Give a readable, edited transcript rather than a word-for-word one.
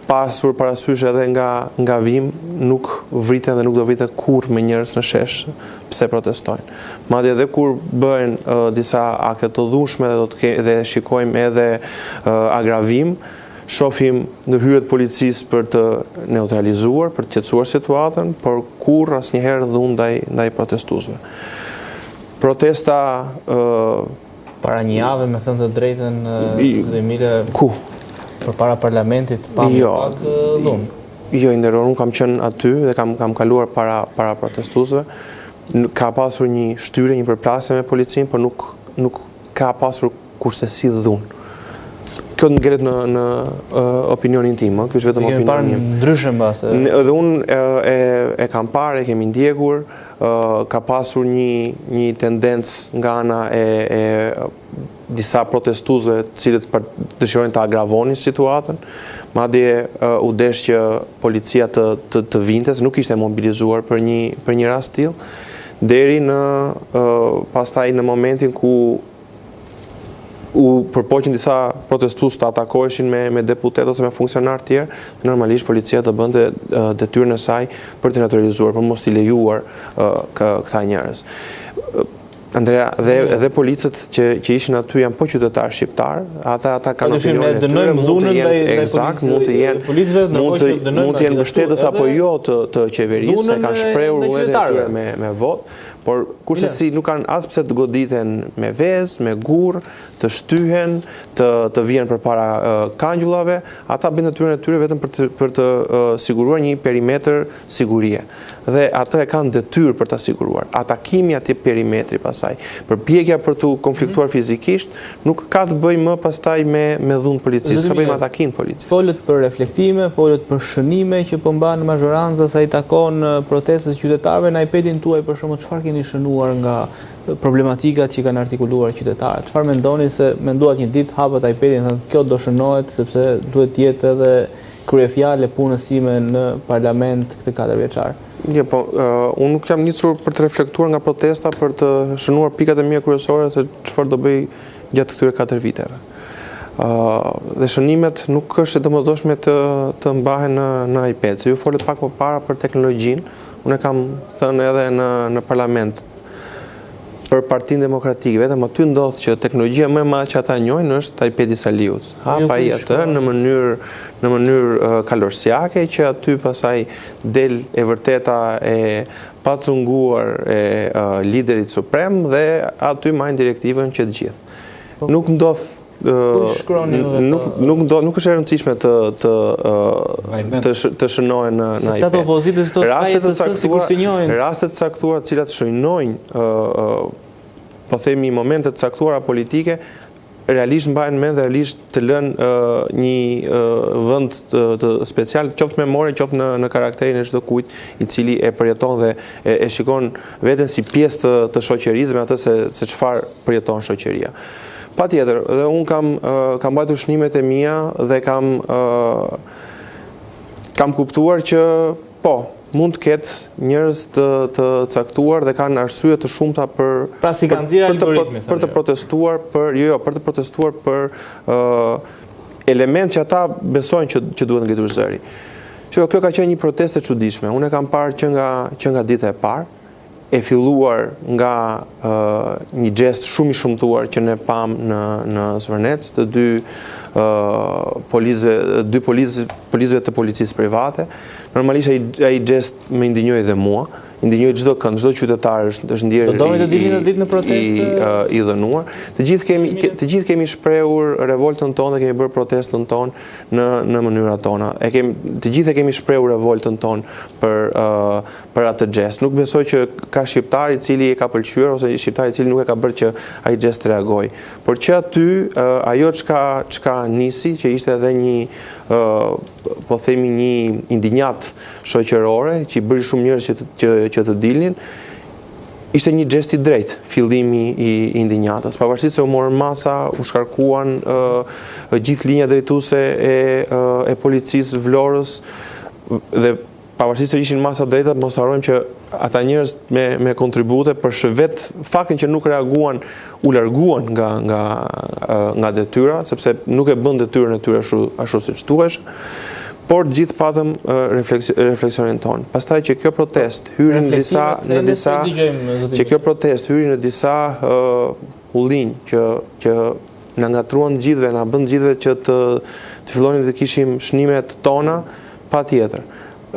pasur parasysh edhe nga vim, nuk vriten dhe nuk do vriten kurrë me njerëz në shesh pse protestojnë. Madje edhe kur bëhen disa akte të dhunshme dhe shikojmë edhe agravim, shohim ndërhyrjet policisë për të neutralizuar, për të qetësuar situatën, por kurrë asnjëherë dhunë ndaj protestuesve. Protesta para një jave, me thënë të drejtën, Emile, ku? Përpara parlamentit pa më pak dhunë. Jo, i nderuar, unë kam qenë aty dhe kam kaluar para protestuesve. Ka pasur një shtyre, një përplasje me policinë, por nuk ka pasur kurse si dhunë. Kjo ngret në opinionin tim, kjo është vetëm opinionin tim. Ndryshe mbase. Dhe unë e kam parë, e kemi ndjekur, ka pasur një tendencë nga ana e disa protestuesve të cilët dëshirojnë të agravonin situatën, madje u desh që policia të vinte, se nuk ishte mobilizuar për një rast tillë, deri në pastaj në momentin ku u përpoqin disa protestues të atakoheshin me deputet ose me funksionar tjerë, normalisht policia të bënte detyrën e saj për të neutralizuar, për mos t'i lejuar këta njerëz. Andrea, dhe policët që ishin aty janë po qytetarë shqiptarë, ata kanë opinionin e tyre, mund të jenë mbështetës apo jo të qeverisë, se kanë shprehur vullnetin e tyre me votë, por kurse si nuk kanë as pse të goditen me vezë, me gurë, të shtyhen, të vjen përpara kangjullave, ata bëjnë detyrën e tyre vetëm për të siguruar një perimetër sigurie. Dhe ata e kanë detyrë për ta siguruar. Atakimi atij perimetri pasaj, përpjekja për të konfliktuar fizikisht, nuk ka të bëjë më pastaj me dhunë policisë, ka bëjë me atakin policisë. Folët për reflektime, folët për shënime që po mban mazhoranca sa i takon protestës qytetarëve, në iPadin tuaj për shembull çfarë keni shënuar nga problematikat që kanë artikuluar qytetarët? Çfarë mendoni se menduat një ditë hapet iPadin dhe kjo do shënohet sepse duhet të jetë edhe kryefjalë punësime në parlament këtë 4 vjeçar? Jo, po, unë nuk jam nisur për të reflektuar nga protesta për të shënuar pikat e mia kryesore se çfarë do bëj gjatë këtyre 4 viteve. Dhe shënimet nuk është e domosdoshme të mbahen në iPad. Se ju folet pak më para për teknologjinë, unë e kam thënë edhe në parlament për Partinë Demokratike, vetëm aty ndodh që teknologjia më e madhe që ata njohin është iPadi Saliut. Hap ai atë në mënyrë kalorsiake që aty pasaj del e vërteta e pacunguar e liderit suprem dhe aty marrin direktivën që të gjithë. Nuk ndodh nuk është e rëndësishme të shënohen në iPad. Rastet caktuara të cilat shënojnë po themi momente të caktuara politike realisht mbajnë mend dhe realisht të lënë një vend të special, qoftë memore, qoftë në karakterin e çdo kujt i cili e përjeton dhe e shikon veten si pjesë të shoqërisë me atë se çfarë përjeton shoqëria. Patjetër, dhe unë kam mbajtur shënimet e mia dhe kam kuptuar që po, mund të ketë njerëz të caktuar dhe kanë arsye të shumta për të protestuar për të protestuar për element që ata besojnë që duhet ngritur zëri. Kjo ka qenë një protestë e çuditshme. Unë e kam parë që nga dita e parë, e filluar nga një gest shumë i shëmtuar që ne pam në Zvërnec, të dy polizëve të policisë private. Normalisht ai gest më indinjoi dhe mua, indinjoi çdo kënd, çdo qytetar është ndjerë i dhënuar. Të gjithë kemi shprehur revoltën tonë dhe kemi bërë protestën tonë në mënyrat tona. Të gjithë kemi shprehur revoltën tonë për atë gest. Nuk besoj që ka shqiptar i cili e ka pëlqyer ose shqiptar i cili nuk e ka bërë që ai gest të reagoj. Por që aty ajo çka nisi, që ishte edhe një po themi një indinjat shoqërore që i bëri shumë njerëz që të dilnin, ishte një gest i drejtë, fillimi i indinjatës. Pavarësisht se u morën masa, u shkarkuan gjithë linja drejtuese e policisë Vlorës dhe pavarësisht se ishin masa drejta, mos harrojmë që ata njerëz me kontribute për shvet faktin që nuk reaguan, u larguan nga detyra, sepse nuk e bën detyrën e tyre ashtu siç thuhesh. por gjithë patëm refleksionin tonë. Pastaj që kjo protest hyri në disa ullinj që na ngatruan gjithëve, na bën gjithëve që të fillonim të kishim shënimet tona, patjetër.